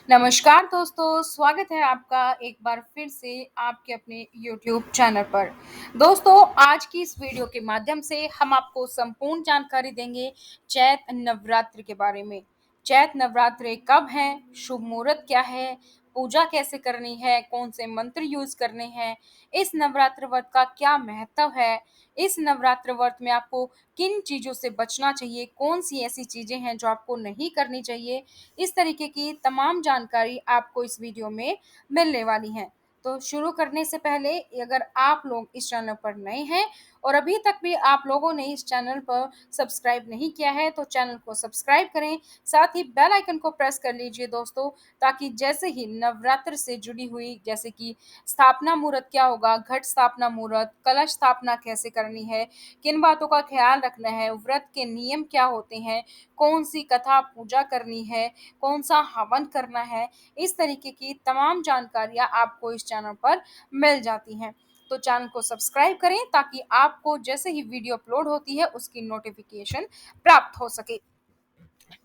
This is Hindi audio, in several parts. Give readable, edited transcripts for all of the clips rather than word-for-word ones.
नमस्कार दोस्तों, स्वागत है आपका एक बार फिर से आपके अपने यूट्यूब चैनल पर। दोस्तों, आज की इस वीडियो के माध्यम से हम आपको संपूर्ण जानकारी देंगे चैत नवरात्रि के बारे में। चैत नवरात्रि कब है, शुभ मुहूर्त क्या है, पूजा कैसे करनी है, कौन से मंत्र यूज़ करने हैं, इस नवरात्र व्रत का क्या महत्व है, इस नवरात्र व्रत में आपको किन चीज़ों से बचना चाहिए, कौन-सी ऐसी चीज़ें हैं जो आपको नहीं करनी चाहिए, इस तरीके की तमाम जानकारी आपको इस वीडियो में मिलने वाली हैं। तो शुरू करने से पहले अगर आप लोग इस चैनल पर नए हैं और अभी तक भी आप लोगों ने इस चैनल पर सब्सक्राइब नहीं किया है तो चैनल को सब्सक्राइब करें, साथ ही बेल आइकन को प्रेस कर लीजिए दोस्तों, ताकि जैसे ही नवरात्र से जुड़ी हुई जैसे कि स्थापना मुहूर्त क्या होगा, घट स्थापना मुहूर्त, कलश स्थापना कैसे करनी है, किन बातों का ख्याल रखना है, व्रत के नियम क्या होते हैं, कौन-सी कथा पूजा करनी है, कौन-सा हवन करना है, इस तरीके की तमाम जानकारियाँ आपको इस चैनल पर मिल जाती हैं। तो चैनल को सब्सक्राइब करें ताकि आपको जैसे ही वीडियो अपलोड होती है उसकी नोटिफ़िकेशन प्राप्त हो सके।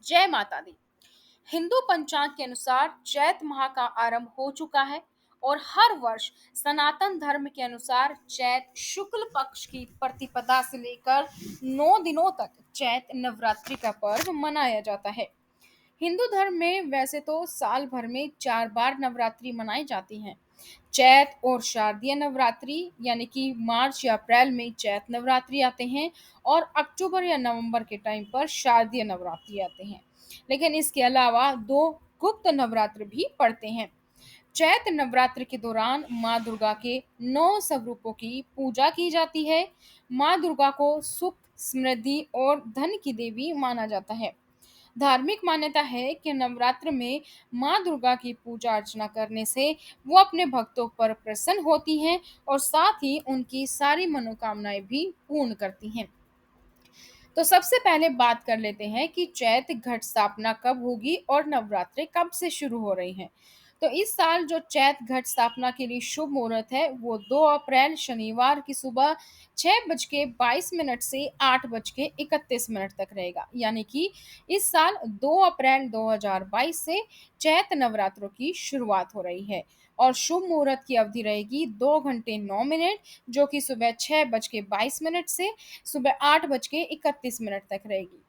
जय माता दी। हिंदू पंचांग के अनुसार चैत माह का आरंभ हो चुका है और हर वर्ष सनातन धर्म के अनुसार चैत शुक्ल पक्ष की प्रतिपदा से लेकर 9 दिनों तक चैत नवरात्रि का पर्व मनाया जाता है। हिंदू धर्म में वैसे तो साल भर में 4 बार नवरात्रि मनाई जाती हैं। चैत और शारदीय नवरात्रि यानी कि मार्च या अप्रैल में चैत नवरात्रि आते हैं और अक्टूबर या नवंबर के टाइम पर शारदीय नवरात्रि आते हैं। लेकिन इसके अलावा 2 गुप्त नवरात्र भी पड़ते हैं। चैत नवरात्र के दौरान माँ दुर्गा के 9 स्वरूपों की पूजा की जाती है। माँ दुर्गा को सुख, समृद्धि और धन की देवी माना जाता है। धार्मिक मान्यता है कि नवरात्र में माँ दुर्गा की पूजा अर्चना करने से वो अपने भक्तों पर प्रसन्न होती हैं और साथ ही उनकी सारी मनोकामनाएं भी पूर्ण करती हैं। तो सबसे पहले बात कर लेते हैं कि चैत घट स्थापना कब होगी और नवरात्रि कब से शुरू हो रही हैं। तो इस साल जो चैत घट स्थापना के लिए शुभ मुहूर्त है वो 2 अप्रैल शनिवार की सुबह 6:22 से 8:31 तक रहेगा। यानी कि इस साल 2 अप्रैल 2022 से चैत नवरात्रों की शुरुआत हो रही है और शुभ मुहूर्त की अवधि रहेगी 2 घंटे 9 मिनट, जो कि सुबह 6:22 से सुबह 8:31 तक रहेगी।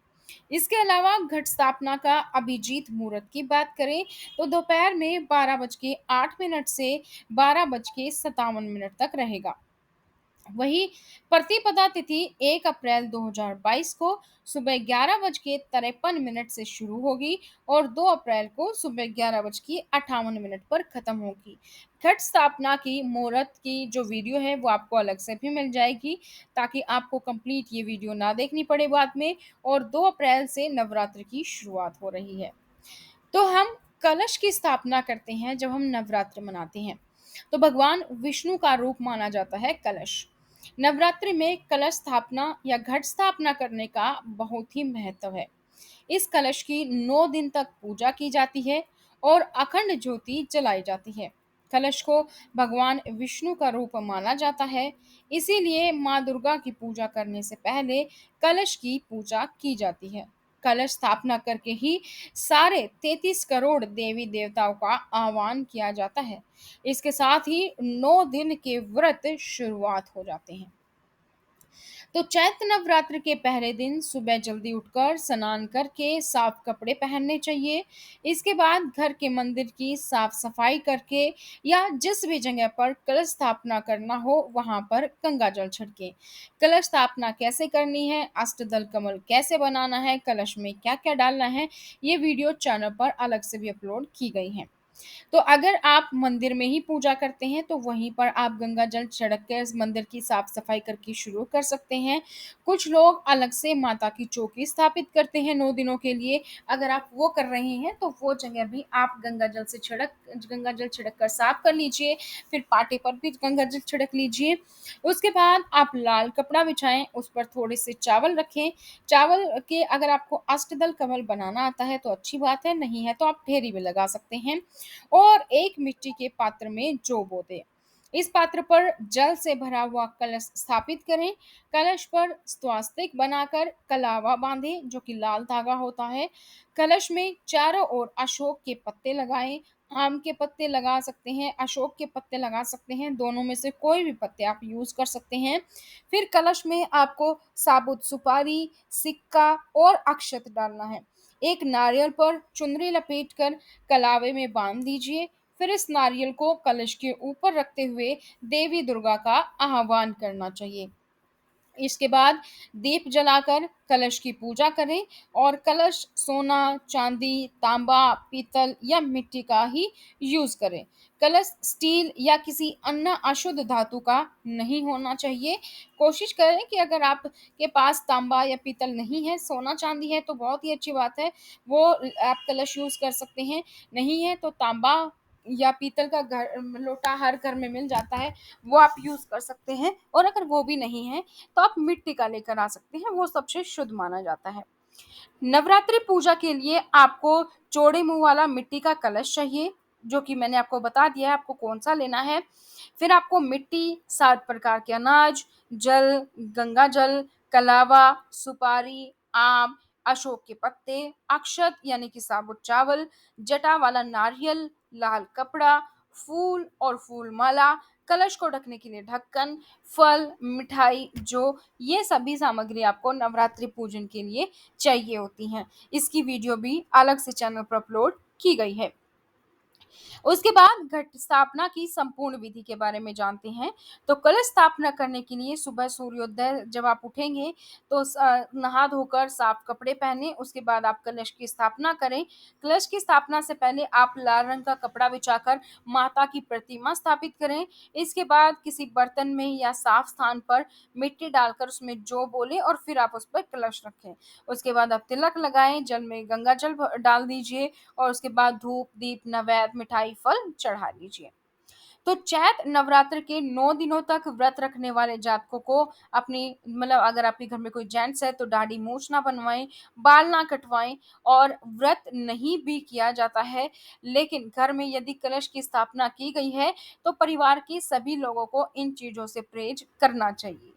इसके अलावा घट स्थापना का अभिजीत मुहूर्त की बात करें तो दोपहर में 12:08 से 12:57 तक रहेगा। वहीं प्रतिपदा तिथि 1 अप्रैल 2022 को सुबह 11:53 से शुरू होगी और 2 अप्रैल को सुबह 11:58 पर खत्म होगी। घट स्थापना की मुहूर्त की जो वीडियो है वो आपको अलग से भी मिल जाएगी, ताकि आपको कंप्लीट ये वीडियो ना देखनी पड़े बाद में। और 2 अप्रैल से नवरात्र की शुरुआत हो रही है। तो हम कलश की स्थापना करते हैं जब हम नवरात्र मनाते हैं। तो भगवान विष्णु का रूप माना जाता है कलश। नवरात्रि में कलश स्थापना या घट स्थापना करने का बहुत ही महत्व है। इस कलश की 9 दिन तक पूजा की जाती है और अखंड ज्योति जलाई जाती है। कलश को भगवान विष्णु का रूप माना जाता है, इसीलिए माँ दुर्गा की पूजा करने से पहले कलश की पूजा की जाती है। कलश स्थापना करके ही सारे 33 करोड़ देवी देवताओं का आह्वान किया जाता है। इसके साथ ही 9 दिन के व्रत शुरुआत हो जाते हैं। तो चैत्र नवरात्र के पहले दिन सुबह जल्दी उठकर स्नान करके साफ कपड़े पहनने चाहिए। इसके बाद घर के मंदिर की साफ सफाई करके या जिस भी जगह पर कलश स्थापना करना हो वहां पर गंगा जल छिड़के। कलश स्थापना कैसे करनी है, अष्टदल कमल कैसे बनाना है, कलश में क्या क्या डालना है, ये वीडियो चैनल पर अलग से भी अपलोड की गई है। तो अगर आप मंदिर में ही पूजा करते हैं तो वहीं पर आप गंगा जल छिड़क के इस मंदिर की साफ सफाई करके शुरू कर सकते हैं। कुछ लोग अलग से माता की चौकी स्थापित करते हैं 9 दिनों के लिए। अगर आप वो कर रहे हैं तो वो जगह भी आप गंगा जल छिड़क कर साफ कर लीजिए। फिर पाटे पर भी गंगा जल छिड़क लीजिए। उसके बाद आप लाल कपड़ा बिछाएं, उस पर थोड़े से चावल रखें। चावल के अगर आपको अष्टदल कमल बनाना आता है तो अच्छी बात है, नहीं है तो आप ढेरी भी लगा सकते हैं। और एक मिट्टी के पात्र में जौ बो दें। इस पात्र पर जल से भरा हुआ कलश स्थापित करें। कलश पर स्वास्तिक बनाकर कलावा बांधें, जो कि लाल धागा होता है। कलश में चारों ओर अशोक के पत्ते लगाएं। आम के पत्ते लगा सकते हैं, अशोक के पत्ते लगा सकते हैं, दोनों में से कोई भी पत्ते आप यूज कर सकते हैं। फिर कलश में आपको साबुत सुपारी, सिक्का और अक्षत डालना है। एक नारियल पर चुनरी लपेटकर कलावे में बांध दीजिए। फिर इस नारियल को कलश के ऊपर रखते हुए देवी दुर्गा का आह्वान करना चाहिए। इसके बाद दीप जलाकर कलश की पूजा करें और कलश सोना, चांदी, तांबा, पीतल या मिट्टी का ही यूज करें। कलश स्टील या किसी अन्य अशुद्ध धातु का नहीं होना चाहिए। कोशिश करें कि अगर आपके पास तांबा या पीतल नहीं है, सोना चांदी है तो बहुत ही अच्छी बात है, वो आप कलश यूज कर सकते हैं। नहीं है तो तांबा या पीतल का घर लोटा हर घर में मिल जाता है, वो आप यूज कर सकते हैं। और अगर वो भी नहीं है तो आप मिट्टी का लेकर आ सकते हैं, वो सबसे शुद्ध माना जाता है। नवरात्रि पूजा के लिए आपको चौड़े मुंह वाला मिट्टी का कलश चाहिए, जो कि मैंने आपको बता दिया है आपको कौन सा लेना है। फिर आपको मिट्टी, 7 प्रकार के अनाज, जल, गंगा जल, कलावा, सुपारी, आम, अशोक के पत्ते, अक्षत यानी कि साबुत चावल, जटा वाला नारियल, लाल कपड़ा, फूल और फूल माला, कलश को ढकने के लिए ढक्कन, फल, मिठाई, जो ये सभी सामग्री आपको नवरात्रि पूजन के लिए चाहिए होती हैं। इसकी वीडियो भी अलग से चैनल पर अपलोड की गई है। उसके बाद घट स्थापना की संपूर्ण विधि के बारे में जानते हैं। तो कलश स्थापना करने के लिए सुबह सूर्योदय जब आप उठेंगे तो नहा धोकर साफ कपड़े पहने, उसके बाद आप कलश की स्थापना करें। कलश की स्थापना से पहले आप लाल रंग का कपड़ा बिछाकर माता की प्रतिमा स्थापित करें। इसके बाद किसी बर्तन में या साफ स्थान पर मिट्टी डालकर उसमें जौ बोले और फिर आप उस पर कलश रखें। उसके बाद आप तिलक लगाएं, जल में गंगा जल डाल दीजिए और उसके बाद धूप, दीप, नैवेद्य, मिठाई, फल चढ़ा लीजिए। तो चैत नवरात्र के 9 दिनों तक व्रत रखने वाले जातकों को अपनी मतलब अगर आपके घर में कोई जेंट्स है तो दाढ़ी मूछ ना बनवाएं, बाल ना कटवाएं। और व्रत नहीं भी किया जाता है, लेकिन घर में यदि कलश की स्थापना की गई है तो परिवार के सभी लोगों को इन चीजों से परहेज करना चाहिए।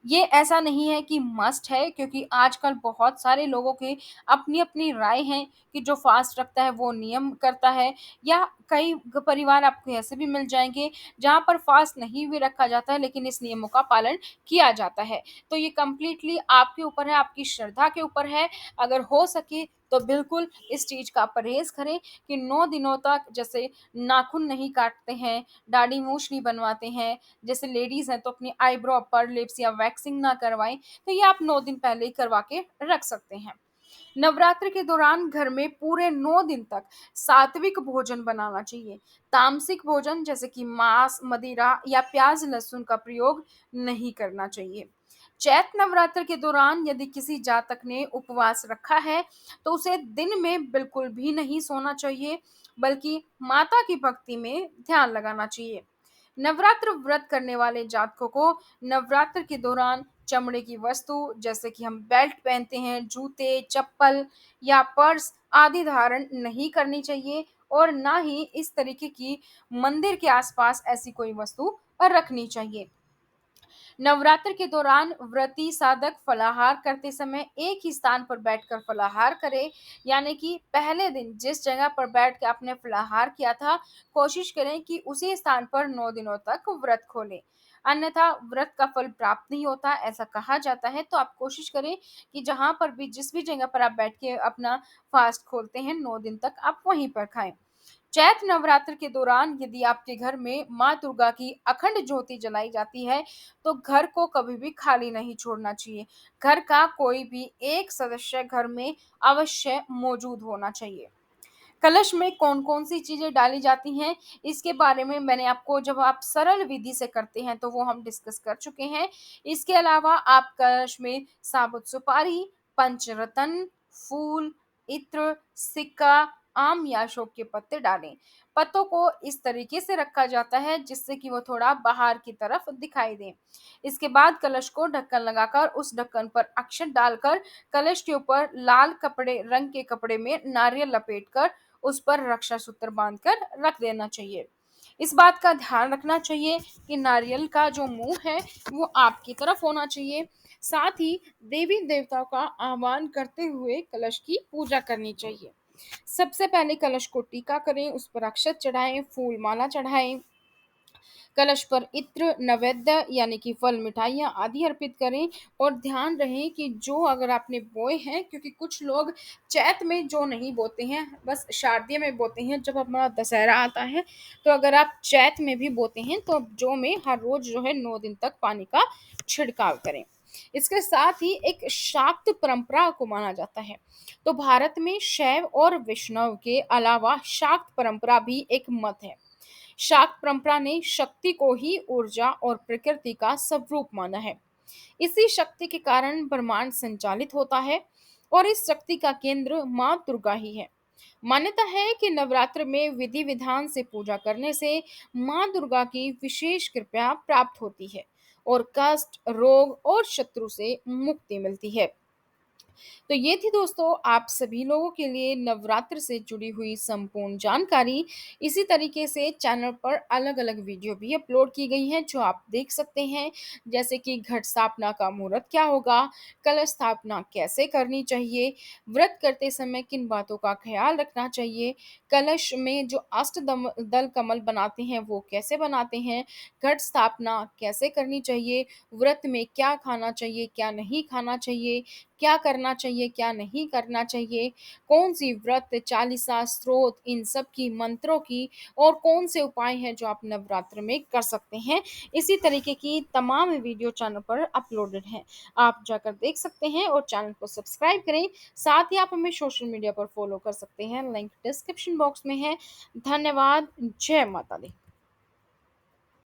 ये ऐसा नहीं है कि मस्ट है, क्योंकि आजकल बहुत सारे लोगों की अपनी अपनी राय है कि जो फास्ट रखता है वो नियम करता है, या कई परिवार आपको ऐसे भी मिल जाएंगे जहाँ पर फास्ट नहीं भी रखा जाता है लेकिन इस नियमों का पालन किया जाता है। तो ये कंप्लीटली आपके ऊपर है, आपकी श्रद्धा के ऊपर है। अगर हो सके तो बिल्कुल इस चीज का परहेज करें कि 9 दिनों तक जैसे नाखून नहीं काटते हैं, दाढ़ी मूछ नहीं बनवाते हैं, जैसे लेडीज हैं तो अपनी आईब्रो, अपर लिप्स या वैक्सिंग ना करवाएं, तो ये आप 9 दिन पहले ही करवा के रख सकते हैं। नवरात्र के दौरान घर में पूरे 9 दिन तक सात्विक भोजन बनाना चाहिए। तामसिक भोजन जैसे कि मांस, मदिरा या प्याज लहसुन का प्रयोग नहीं करना चाहिए। चैत नवरात्र के दौरान यदि किसी जातक ने उपवास रखा है तो उसे दिन में बिल्कुल भी नहीं सोना चाहिए, बल्कि माता की भक्ति में ध्यान लगाना चाहिए। नवरात्र व्रत करने वाले जातकों को नवरात्र के दौरान चमड़े की वस्तु जैसे कि हम बेल्ट पहनते हैं, जूते, चप्पल या पर्स आदि धारण नहीं करनी चाहिए, और ना ही इस तरीके की मंदिर के आसपास ऐसी कोई वस्तु रखनी चाहिए। नवरात्र के दौरान व्रती साधक फलाहार करते समय एक ही स्थान पर बैठकर फलाहार करे, यानी कि पहले दिन जिस जगह पर बैठ के आपने फलाहार किया था, कोशिश करें कि उसी स्थान पर 9 दिनों तक व्रत खोलें। अन्यथा व्रत का फल प्राप्त नहीं होता ऐसा कहा जाता है। तो आप कोशिश करें कि जहां पर भी जिस भी जगह पर आप बैठ के अपना फास्ट खोलते हैं 9 दिन तक आप वहीं पर खाएं। चैत्र नवरात्र के दौरान यदि आपके घर में माँ दुर्गा की अखंड ज्योति जलाई जाती है तो घर को कभी भी खाली नहीं छोड़ना चाहिए। घर का कोई भी एक सदस्य घर में अवश्य मौजूद होना चाहिए। कलश में कौन कौन सी चीजें डाली जाती हैं, इसके बारे में मैंने आपको जब आप सरल विधि से करते हैं तो वो हम डिस्कस कर चुके हैं। इसके अलावा आप कलश में साबुत सुपारी, पंचरत्न, फूल, इत्र, सिक्का, आम या अशोक के पत्ते डालें। पत्तों को इस तरीके से रखा जाता है जिससे कि वो थोड़ा बाहर की तरफ दिखाई दे। इसके बाद कलश को ढक्कन लगाकर उस ढक्कन पर अक्षत डालकर कलश के ऊपर लाल कपड़े रंग के कपड़े में नारियल लपेटकर उस पर रक्षा सूत्र बांधकर रख देना चाहिए। इस बात का ध्यान रखना चाहिए कि नारियल का जो मुंह है वो आपकी तरफ होना चाहिए। साथ ही देवी देवताओं का आह्वान करते हुए कलश की पूजा करनी चाहिए। सबसे पहले कलश को टीका करें, उस पर अक्षत चढ़ाएं, फूल माला चढ़ाएं, कलश पर इत्र नैवेद्य यानी कि फल मिठाइयाँ आदि अर्पित करें। और ध्यान रहे कि जो अगर आपने बोए हैं, क्योंकि कुछ लोग चैत में जो नहीं बोते हैं बस शारदीय में बोते हैं जब हमारा दशहरा आता है, तो अगर आप चैत में भी बोते हैं तो जौ में हर रोज जो है 9 दिन तक पानी का छिड़काव करें। इसके साथ ही एक शाक्त परंपरा को माना जाता है। तो भारत में शैव और वैष्णव के अलावा शाक्त परंपरा भी एक मत है। शाक्त परंपरा ने शक्ति को ही ऊर्जा और प्रकृति का स्वरूप माना है। इसी शक्ति के कारण ब्रह्मांड संचालित होता है और इस शक्ति का केंद्र मां दुर्गा ही है। मान्यता है कि नवरात्र में विधि विधान से पूजा करने से मां दुर्गा की विशेष कृपा प्राप्त होती है और कष्ट, रोग और शत्रु से मुक्ति मिलती है। तो ये थी दोस्तों आप सभी लोगों के लिए नवरात्र से जुड़ी हुई संपूर्ण जानकारी। इसी तरीके से चैनल पर अलग-अलग वीडियो भी अपलोड की गई हैं जो आप देख सकते हैं, जैसे कि घट स्थापना का मुहूर्त क्या होगा, कलश स्थापना कैसे करनी चाहिए, व्रत करते समय किन बातों का ख्याल रखना चाहिए, कलश में जो अष्टदम दल कमल बनाते हैं वो कैसे बनाते हैं, घट स्थापना कैसे करनी चाहिए, व्रत में क्या खाना चाहिए, क्या नहीं खाना चाहिए, क्या करना चाहिए, क्या नहीं करना चाहिए, कौन-सी व्रत, चालीसा, स्तोत्र इन सब की मंत्रों की और कौन से उपाय हैं जो आप नवरात्र में कर सकते हैं। इसी तरीके की तमाम वीडियो चैनल पर अपलोडेड हैं। आप जाकर देख सकते हैं और चैनल को सब्सक्राइब करें। साथ ही आप हमें सोशल मीडिया पर फॉलो कर सकते हैं, लिंक डिस्क्रिप्शन बॉक्स में है। धन्यवाद। जय माता दी।